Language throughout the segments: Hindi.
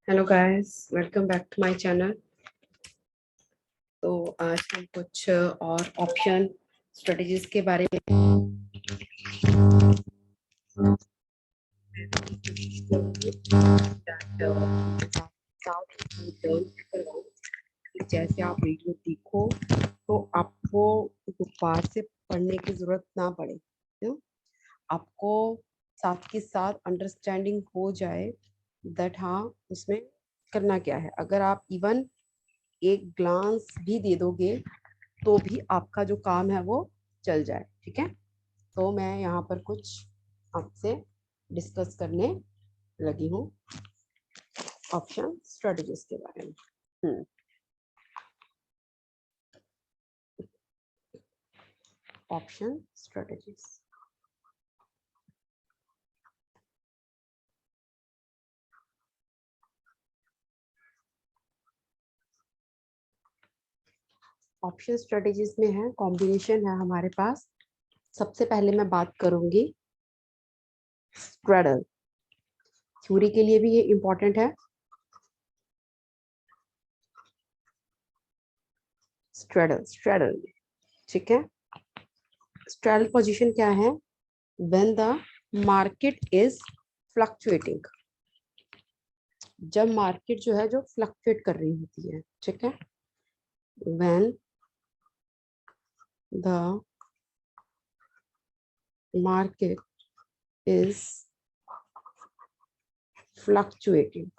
Hello guys, welcome back to my channel. तो आज हम कुछ और ऑप्शन स्ट्रेटजीज के बारे में जैसे आप वीडियो देखो तो आपको दोबारा से पढ़ने की जरूरत ना पड़े। क्यों? आपको साथ के साथ अंडरस्टैंडिंग हो जाए दैट हाँ उसमें करना क्या है। अगर आप इवन एक ग्लांस भी दे दोगे तो भी आपका जो काम है वो चल जाए। ठीक है, तो मैं यहाँ पर कुछ आपसे डिस्कस करने लगी हूँ ऑप्शन स्ट्रेटजीज के बारे में। Option strategies. ऑप्शन स्ट्रेटजीज में है कॉम्बिनेशन है हमारे पास। सबसे पहले मैं बात करूंगी स्ट्रेडल। थ्योरी के लिए भी ये इंपॉर्टेंट है। स्ट्रेडल स्ट्रेडल ठीक है। स्ट्रेडल पोजीशन क्या है? When the market is fluctuating, जब मार्केट जो है जो फ्लक्चुएट कर रही होती है। ठीक है, when the market is fluctuating,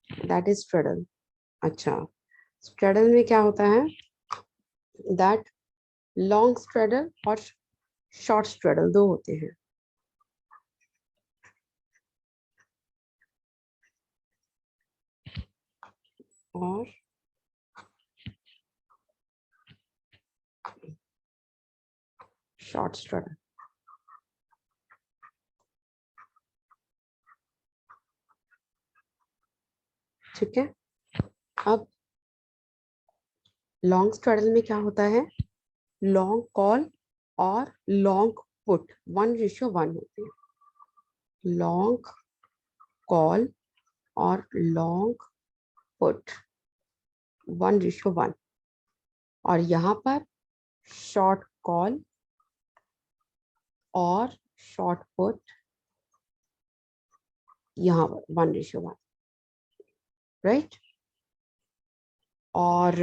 that is straddle. अच्छा, स्ट्रेडल में क्या होता है? दैट लॉन्ग स्ट्रेडल और शॉर्ट स्ट्रेडल दो होते हैं। और शॉर्ट स्ट्रेडल। ठीक है, अब लॉन्ग स्ट्रेडल में क्या होता है? लॉन्ग कॉल और लॉन्ग पुट 1:1 होते हैं। लॉन्ग कॉल और लॉन्ग पुट 1:1। और यहाँ पर शॉर्ट कॉल और शॉर्ट पुट यहाँ पर 1:1, राइट। और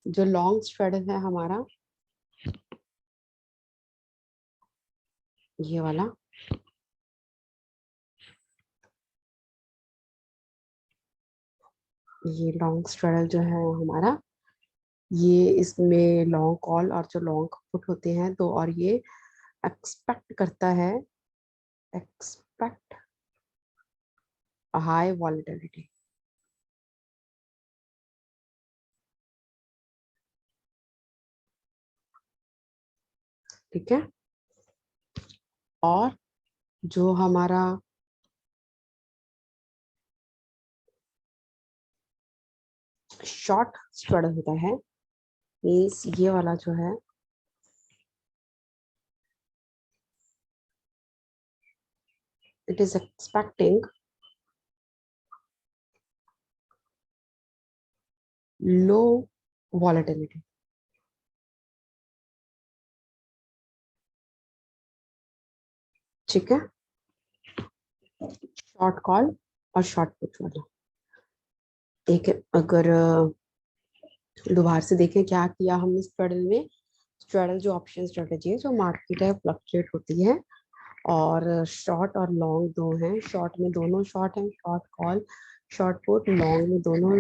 जो लॉन्ग स्ट्रेडल है हमारा ये वाला, ये लॉन्ग स्ट्रेडल जो है हमारा, ये इसमें लॉन्ग कॉल और जो लॉन्ग पुट होते हैं तो, और ये एक्सपेक्ट करता है, एक्सपेक्ट हाई वॉलेटिलिटी। ठीक है, और जो हमारा शॉर्ट स्ट्रेडल होता है मीन्स ये वाला जो है, it is expecting low volatility. ठीक है, शॉर्ट कॉल और शॉर्ट पुट वाला। एक अगर दोबारा से देखें क्या किया हमने स्ट्रेडल में। स्ट्रेडल जो ऑप्शन स्ट्रेटेजी है, जो मार्केट है फ्लक्चुएट होती है और शॉर्ट और लॉन्ग दो हैं। शॉर्ट में दोनों शॉर्ट हैं, short call short put. Long में दोनों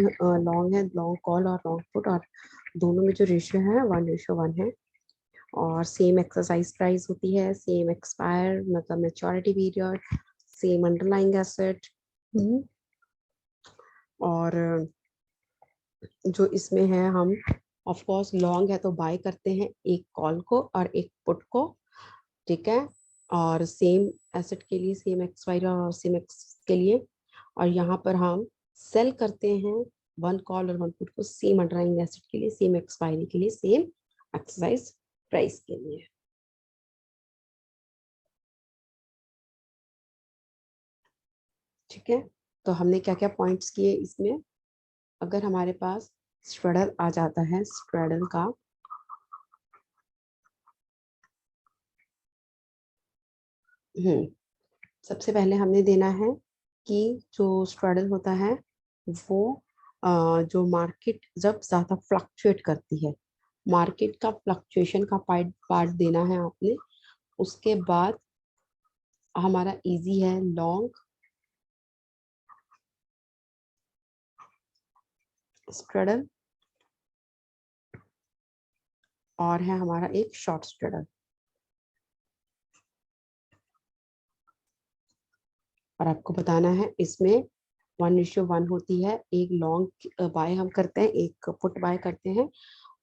लॉन्ग है, लॉन्ग कॉल और लॉन्ग पुट, और दोनों में जो रेशियो है 1:1 है। और सेम एक्सरसाइज प्राइस होती है, सेम एक्सपायर मतलब maturity period, same underlying asset. और जो इसमें है, हम ऑफ कोर्स लॉन्ग है तो बाय करते हैं एक कॉल को और एक पुट को। ठीक है, और सेम एसेट के लिए सेम एक्सपायरी और सेम एक्स के लिए। और यहाँ पर हम सेल करते हैं वन कॉल और वन पुट को सेम अंडरलाइंग एसेट के लिए, सेम एक्सपायरी के लिए, सेम एक्सरसाइज प्राइस के लिए। ठीक है, तो हमने क्या क्या पॉइंट्स किए इसमें, अगर हमारे पास स्ट्रेडल आ जाता है, स्ट्रेडल का सबसे पहले हमने देना है कि जो स्ट्रेडल होता है वो जो मार्केट जब ज्यादा फ्लक्चुएट करती है, मार्केट का फ्लक्चुएशन का पार्ट पार्ट देना है आपने। उसके बाद हमारा इजी है लॉन्ग स्ट्रेडल और है हमारा एक शॉर्ट स्ट्रेडल। और आपको बताना है इसमें 1:1 होती है, एक लॉन्ग बाय हम करते हैं, एक पुट बाय करते हैं,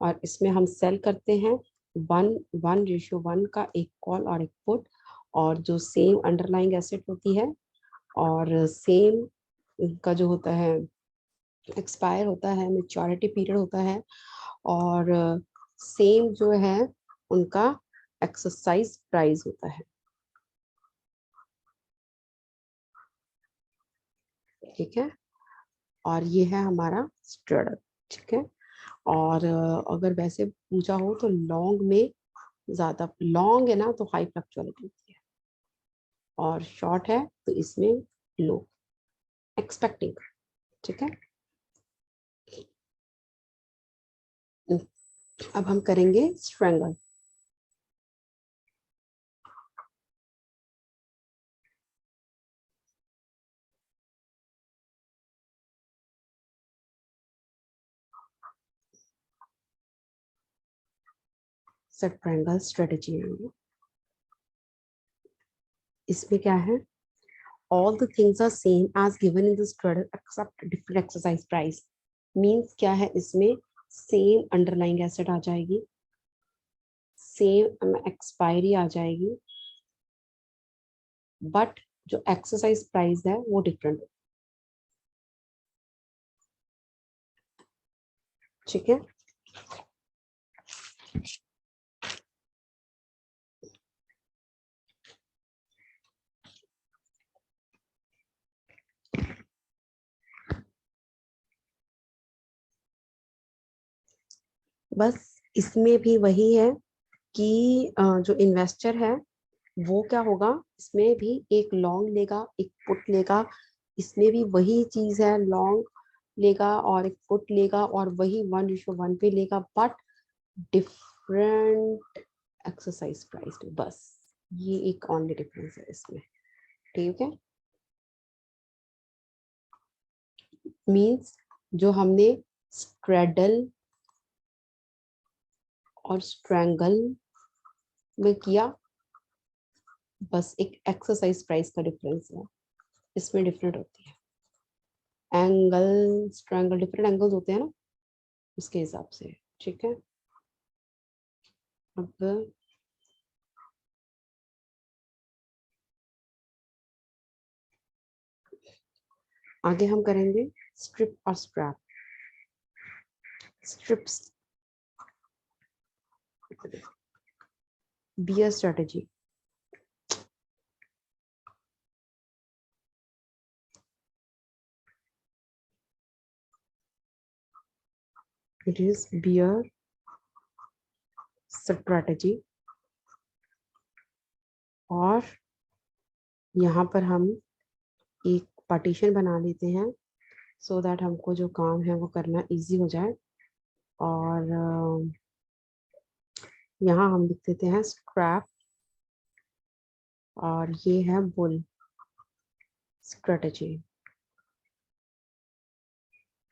और इसमें हम सेल करते हैं 1:1 का एक कॉल और एक पुट, और जो सेम अंडरलाइंग एसेट होती है और सेम का जो होता है एक्सपायर होता है, मैच्योरिटी पीरियड होता है, और सेम जो है उनका एक्सरसाइज प्राइस होता है। ठीक है, और ये है हमारा स्ट्रेडल। ठीक है, और अगर वैसे पूछा हो तो लॉन्ग में ज्यादा, लॉन्ग है ना तो हाई फ्लक्चुअलिटी होती है, और शॉर्ट है तो इसमें लो एक्सपेक्टिंग। ठीक है, अब हम करेंगे स्ट्रेंगल। स्ट्रेंगल स्ट्रेटेजी है, इसमें क्या है, all the things are same as given in the straddle except different exercise price। Means क्या है, इसमें सेम अंडरलाइंग एसेट आ जाएगी, सेम एक्सपायरी आ जाएगी, बट जो एक्सरसाइज प्राइस है वो डिफरेंट। ठीक है, बस इसमें भी वही है कि जो इन्वेस्टर है वो क्या होगा, इसमें भी एक लॉन्ग लेगा एक पुट लेगा, इसमें भी वही चीज है, लॉन्ग लेगा और एक पुट लेगा और वही 1:1 पे लेगा, बट डिफरेंट एक्सरसाइज प्राइस में। बस ये एक ओनली डिफरेंस है इसमें। ठीक है, मींस जो हमने स्ट्रेडल और स्ट्रैंगल में किया, बस एक एक्सरसाइज प्राइस का डिफरेंस है, इसमें डिफरेंट होती है। एंगल स्ट्रैंगल डिफरेंट एंगल्स होते हैं ना, उसके हिसाब से। ठीक है, अब आगे हम करेंगे स्ट्रिप और strap. Strips bear strategy. It is bear strategy, और यहाँ पर हम एक पार्टीशन बना लेते हैं सो दैट हमको जो काम है वो करना इजी हो जाए। और यहाँ हम लिख देते हैं स्ट्रैप, और ये है बुल स्ट्रेटेजी।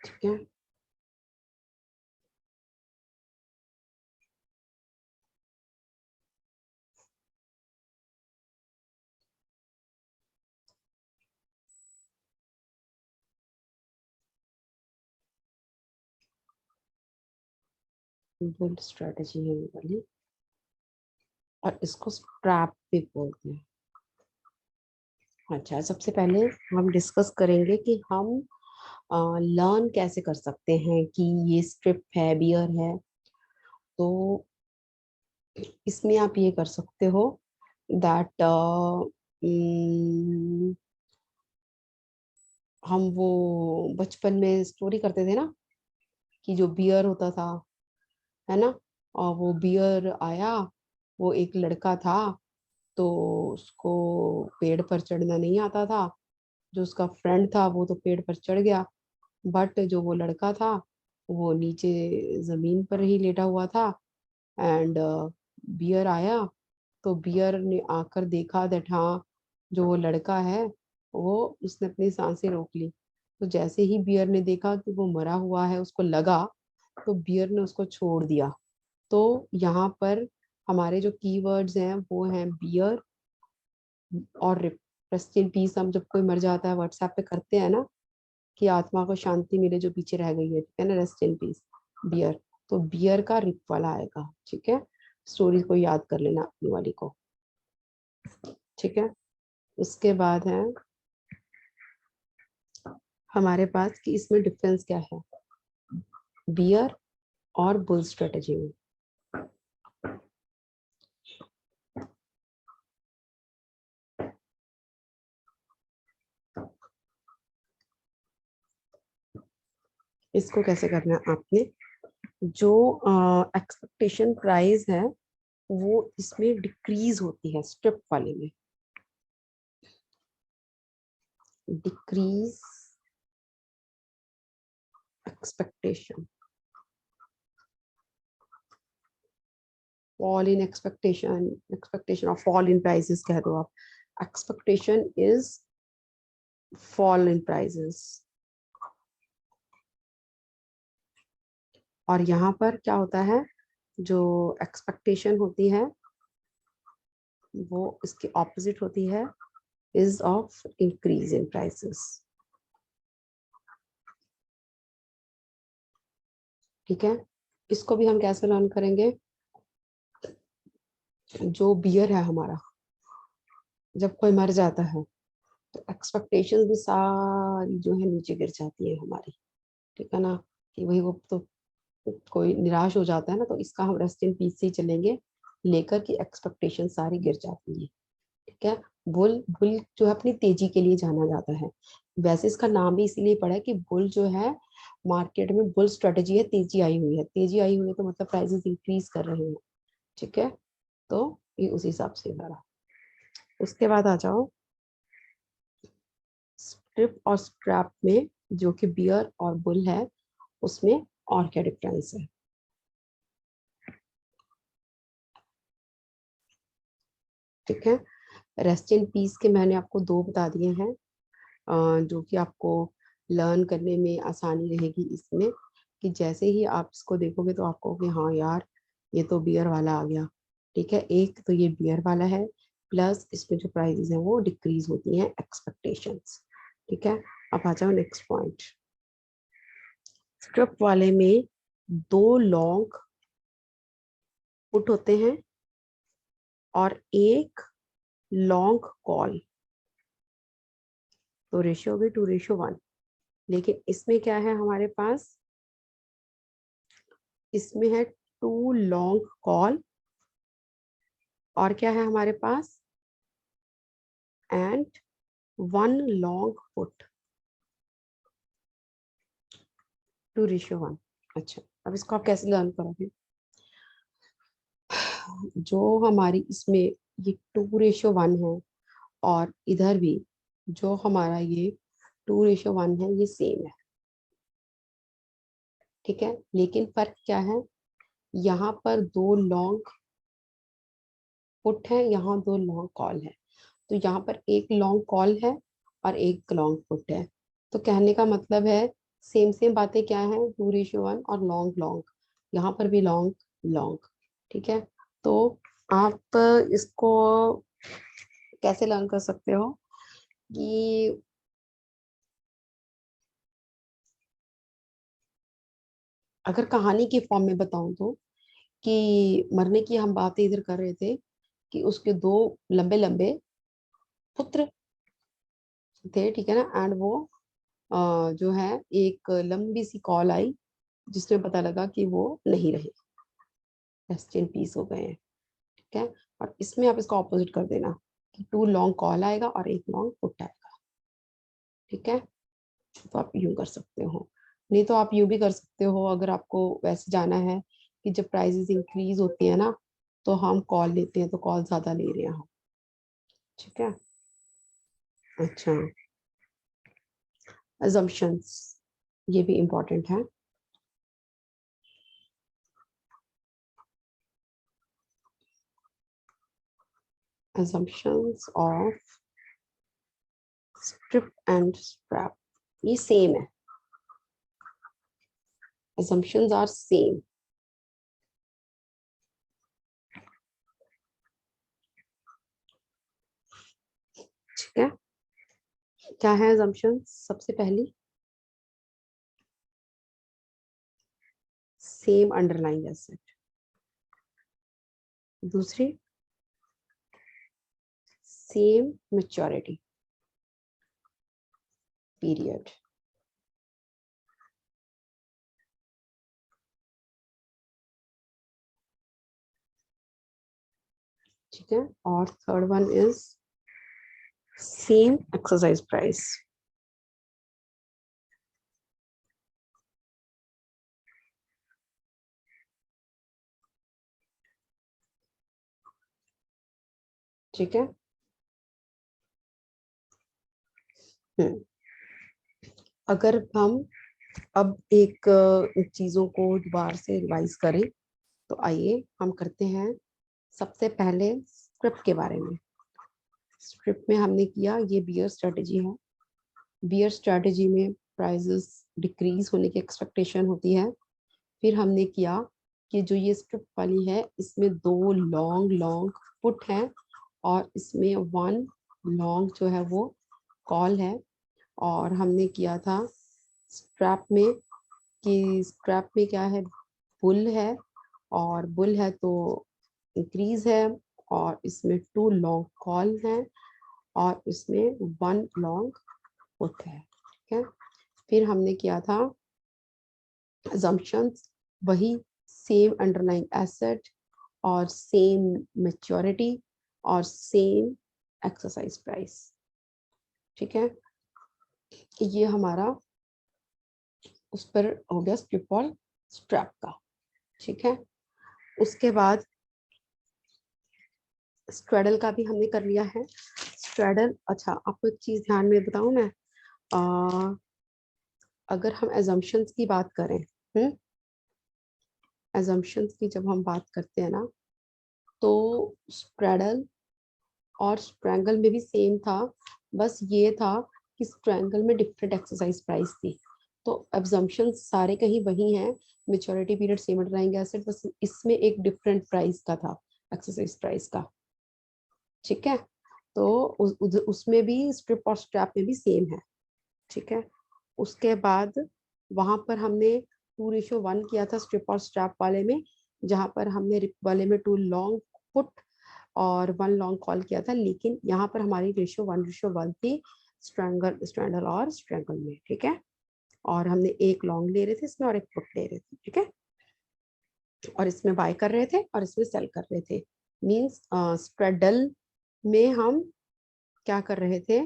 ठीक है, बुल स्ट्रेटेजी है ये वाली, और इसको स्ट्रैप भी बोलते हैं। अच्छा, सबसे पहले हम डिस्कस करेंगे कि हम लर्न कैसे कर सकते हैं कि ये स्ट्रिप है बियर है। तो इसमें आप ये कर सकते हो दैट हम वो बचपन में स्टोरी करते थे ना, कि जो बियर होता था, है ना, और वो बियर आया, वो एक लड़का था, तो उसको पेड़ पर चढ़ना नहीं आता था। जो उसका फ्रेंड था वो तो पेड़ पर चढ़ गया, बट जो वो लड़का था वो नीचे जमीन पर ही लेटा हुआ था। एंड बियर आया, तो बियर ने आकर देखा दैट हाँ, जो वो लड़का है वो, उसने अपनी सांसें रोक ली। तो जैसे ही बियर ने देखा कि वो मरा हुआ है, उसको लगा, तो बियर ने उसको छोड़ दिया। तो यहाँ पर हमारे जो कीवर्ड्स हैं वो हैं बियर और रिप। रेस्ट इन पीस हम जब कोई मर जाता है व्हाट्सएप पे करते हैं ना, कि आत्मा को शांति मिले जो पीछे रह गई है, ठीक है ना, रेस्ट इन पीस, बियर। तो बियर का रिप वाला आएगा, ठीक है। स्टोरी को याद कर लेना अपनी वाली को, ठीक है। उसके बाद है हमारे पास कि इसमें डिफरेंस क्या है बियर और बुल स्ट्रेटेजी में। इसको कैसे करना है आपने, जो एक्सपेक्टेशन प्राइस है वो इसमें डिक्रीज होती है स्ट्रिप वाले में, decrease expectation, fall in expectation, expectation और फॉल इन प्राइसेस कह दो आप। Expectation is fall in prices, और यहाँ पर क्या होता है, जो एक्सपेक्टेशन होती है वो इसके ऑपोजिट होती है, is of increase in prices, ठीक है। इसको भी हम कैसे लर्न करेंगे, जो बियर है हमारा, जब कोई मर जाता है तो एक्सपेक्टेशंस भी सारी जो है नीचे गिर जाती है हमारी, ठीक है ना, कि वही वो तो कोई निराश हो जाता है ना, तो इसका हम रेस्ट इन पीस से ही चलेंगे, लेकर की एक्सपेक्टेशन सारी गिर जाती है, ठीक है। बुल बुल जो है अपनी तेजी के लिए जाना जाता है, वैसे इसका नाम भी इसीलिए पड़ा है कि बुल जो है मार्केट में बुल स्ट्रेटेजी है, तेजी आई हुई है, तेजी आई हुई है तो मतलब प्राइसेस इंक्रीज कर रहे हैं, ठीक है। तो ये उसी हिसाब से करा। उसके बाद आ जाओ स्ट्रिप और स्ट्रैप में, जो कि बियर और बुल है, उसमें और क्या डिफरेंस है, ठीक है। रेस्ट इन पीस के मैंने आपको दो बता दिए हैं, जो कि आपको लर्न करने में आसानी रहेगी इसमें, कि जैसे ही आप इसको देखोगे तो आपको कि हाँ यार, ये तो बियर वाला आ गया, ठीक है। एक तो ये बियर वाला है, प्लस इसमें जो प्राइसेस हैं वो डिक्रीज होती हैं एक्सपेक्टेशंस, ठीक है। अब आ जाओ नेक्स्ट पॉइंट। स्ट्रिप वाले में दो लॉन्ग पुट होते हैं और एक लॉन्ग कॉल, तो रेशियो होगी 2:1। लेकिन इसमें क्या है हमारे पास, इसमें है 2 लॉन्ग कॉल, और क्या है हमारे पास, एंड 1 लॉन्ग पुट, 2:1। अच्छा, अब इसको आप कैसे लर्न करोगे, जो हमारी इसमें ये 2:1 है, और इधर भी जो हमारा ये 2:1 है, ये सेम है, ठीक है। लेकिन फर्क क्या है, यहाँ पर 2 लॉन्ग पुट है, यहाँ 2 लॉन्ग कॉल है, तो यहाँ पर एक लॉन्ग कॉल है और एक लॉन्ग पुट है। तो कहने का मतलब है सेम सेम बातें क्या है, 2:1 और लॉन्ग लॉन्ग, यहाँ पर भी लॉन्ग लॉन्ग, ठीक है। तो आप इसको कैसे लर्न कर सकते हो कि अगर कहानी के फॉर्म में बताऊं तो, कि मरने की हम बातें इधर कर रहे थे, कि उसके दो लंबे लंबे पुत्र थे, ठीक है ना, एंड वो जो है एक लंबी सी कॉल आई जिसमें पता लगा कि वो नहीं रहे, रेस्ट इन पीस हो गए हैं, ठीक है। और इसमें आप इसका ऑपोजिट कर देना, कि 2 लॉन्ग कॉल आएगा और एक लॉन्ग पुट आएगा, ठीक है। तो आप यूं कर सकते हो, नहीं तो आप यूं भी कर सकते हो। अगर आपको वैसे जाना है कि जब प्राइसेस इंक्रीज होती है ना तो हम कॉल लेते हैं, तो कॉल ज्यादा ले रहे हैं हम। ठीक है। अच्छा, assumptions ये भी इम्पोर्टेंट है। assumptions of strip and strap ये सेम है, assumptions are same। ठीक है। क्या है assumptions? सबसे पहली सेम अंडरलाइंग एसेट, दूसरी सेम मैच्योरिटी पीरियड, ठीक है। और third one is same exercise price. ठीक है। अगर हम अब एक चीजों को दोबारा से रिवाइज करें तो आइए हम करते हैं सबसे पहले स्क्रिप्ट के बारे में। स्क्रिप्ट में हमने किया, ये बियर स्ट्रेटेजी है। बियर स्ट्रेटेजी में प्राइसेस डिक्रीज होने की एक्सपेक्टेशन होती है। फिर हमने किया कि जो ये स्क्रिप्ट वाली है इसमें दो लॉन्ग लॉन्ग पुट है और इसमें वन लॉन्ग जो है वो कॉल है। और हमने किया था स्ट्रैप में कि स्ट्रैप में क्या है, बुल है, और बुल है तो इंक्रीज है, और इसमें टू लॉन्ग कॉल है और इसमें वन लॉन्ग पुट है। ठीक है। फिर हमने किया था assumptions, वही सेम अंडरलाइंग एसेट और सेम मैच्योरिटी और सेम एक्सरसाइज प्राइस। ठीक है। ये हमारा उस पर हो गया स्ट्रिप और स्ट्रैप का। ठीक है। उसके बाद स्ट्रेडल का भी हमने कर लिया है। स्ट्रेडल, अच्छा आपको एक चीज ध्यान में बताऊं मैं, अगर हम एजम्पशंस की बात करें, एजम्पशंस की जब हम बात करते हैं ना तो स्ट्रेडल और स्ट्रैंगल में भी सेम था, बस ये था कि स्ट्रैंगल में डिफरेंट एक्सरसाइज प्राइस थी। तो एब्जम्पशन सारे कहीं वही हैं, मेच्योरिटी पीरियड सेम रहेंगे एसेट, बस इसमें एक डिफरेंट प्राइस का था, एक्सरसाइज प्राइस का। ठीक है। तो उसमें भी स्ट्रिप और स्ट्रैप में भी सेम है। ठीक है। उसके बाद वहां पर हमने 2:1 किया था स्ट्रिप और स्ट्रैप वाले में, जहां पर हमने रिप वाले में 2 लॉन्ग पुट और 1 लॉन्ग कॉल किया था, लेकिन यहाँ पर हमारी रेशियो 1:1 थी स्ट्रैंगल और स्ट्रैंगल में। ठीक है। और हमने एक लॉन्ग ले रहे थे इसमें और एक पुट ले रहे थे। ठीक है। और इसमें बाय कर रहे थे और इसमें सेल कर रहे थे। मींस स्ट्रेडल में हम क्या कर रहे थे,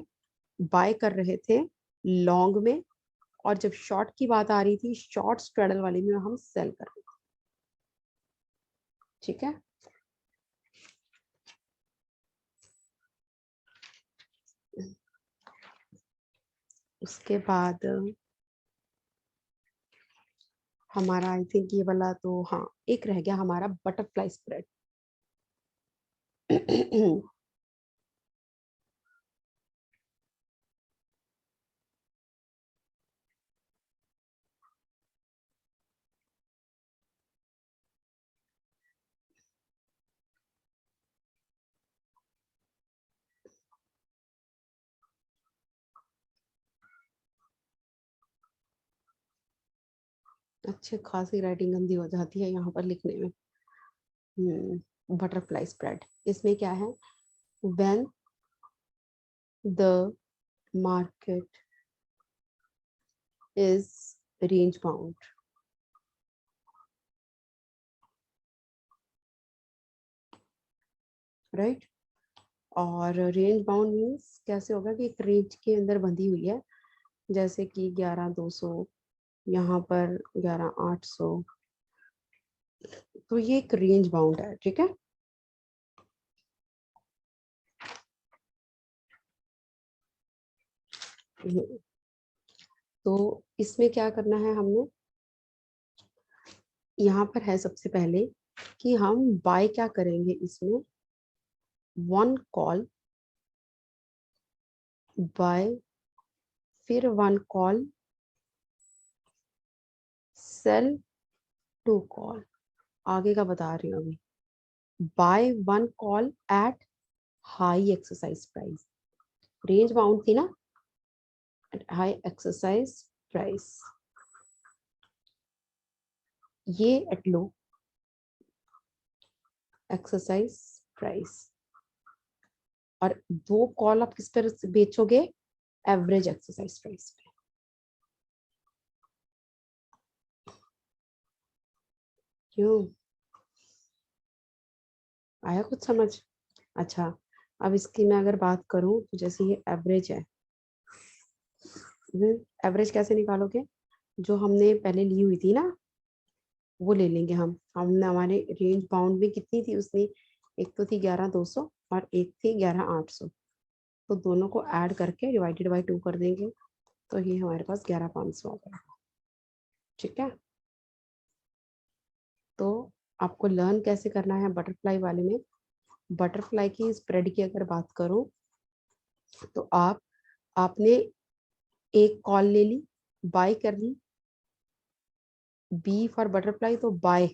बाय कर रहे थे लॉन्ग में, और जब शॉर्ट की बात आ रही थी शॉर्ट स्ट्रेडल वाली में हम सेल कर रहे थे। ठीक है। उसके बाद हमारा आई थिंक ये वाला तो हाँ एक रह गया हमारा बटरफ्लाई स्प्रेड। अच्छे खासी राइटिंग गंदी हो जाती है यहाँ पर लिखने में। बटरफ्लाई स्प्रेड इसमें क्या है, when the market is range bound, right. और रेंज बाउंड मीन्स कैसे होगा कि एक रेंज के अंदर बंधी हुई है, जैसे कि 11,200, यहाँ पर 11,800, तो ये एक रेंज बाउंड है, ठीक है। तो इसमें क्या करना है हमने, यहाँ पर है सबसे पहले कि हम बाय क्या करेंगे, इसमें 1 कॉल बाय, फिर 1 कॉल सेल, 2 कॉल, आगे का बता रही हूँ अभी। Buy 1 call at high exercise price, range bound थी ना, एट हाई एक्सरसाइज प्राइस, ये एट लो एक्सरसाइज प्राइस, और 2 कॉल आप किस पर बेचोगे, एवरेज एक्सरसाइज प्राइस पे। क्यों, आया कुछ समझ? अच्छा, अब इसकी मैं अगर बात करूं तो जैसे ये एवरेज है, एवरेज कैसे निकालोगे, जो हमने पहले ली हुई थी ना वो ले लेंगे हम। हमने हमारे रेंज बाउंड में कितनी थी उसने, एक तो थी 11,200 और एक थी 11,800, तो दोनों को ऐड करके डिवाइडेड बाई 2 कर देंगे, तो ये हमारे पास 11,500 आ गया, ठीक है। तो आपको लर्न कैसे करना है बटरफ्लाई वाले में, बटरफ्लाई की स्प्रेड की अगर बात करूं तो आपने एक कॉल ले ली, बाय कर ली, बी फॉर बटरफ्लाई तो बाय,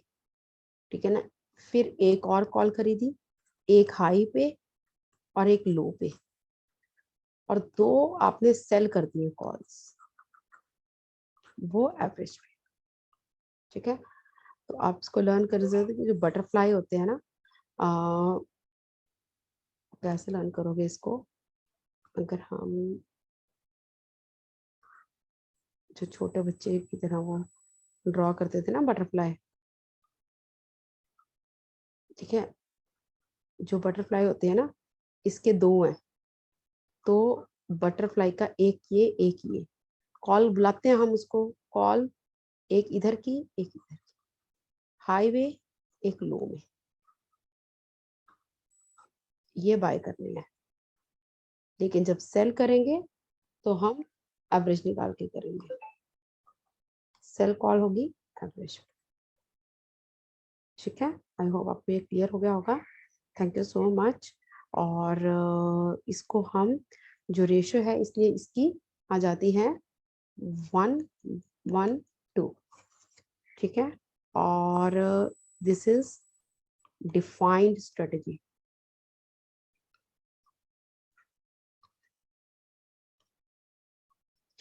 ठीक है ना। फिर एक और कॉल खरीदी, एक हाई पे और एक लो पे, और 2 आपने सेल कर दिए कॉल्स, वो एवरेज पे, ठीक है। तो आप इसको लर्न कर सकते हैं, जो बटरफ्लाई होते हैं ना, कैसे लर्न करोगे इसको, अगर हम जो छोटे बच्चे की तरह वो ड्रॉ करते थे ना बटरफ्लाई, ठीक है, जो बटरफ्लाई होते हैं ना, इसके 2 हैं, तो बटरफ्लाई का एक ये कॉल बुलाते हैं हम उसको, कॉल एक इधर की एक इधर की, हाईवे एक लो में, ये बाय करनी है। लेकिन जब सेल करेंगे तो हम एवरेज निकाल के करेंगे, सेल कॉल होगी एवरेज, ठीक है। आई होप आपको ये क्लियर हो गया होगा, थैंक यू सो मच। और इसको हम जो रेशो है इसलिए इसकी आ जाती है 1:1:2, ठीक है। और दिस इज डिफाइंड स्ट्रेटेजी,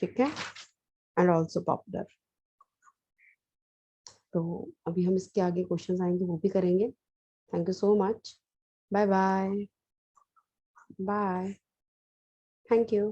ठीक है, एंड ऑल्सो पॉपुलर। तो अभी हम इसके आगे क्वेश्चंस आएंगे वो भी करेंगे। Thank you so much, bye bye, bye, thank you.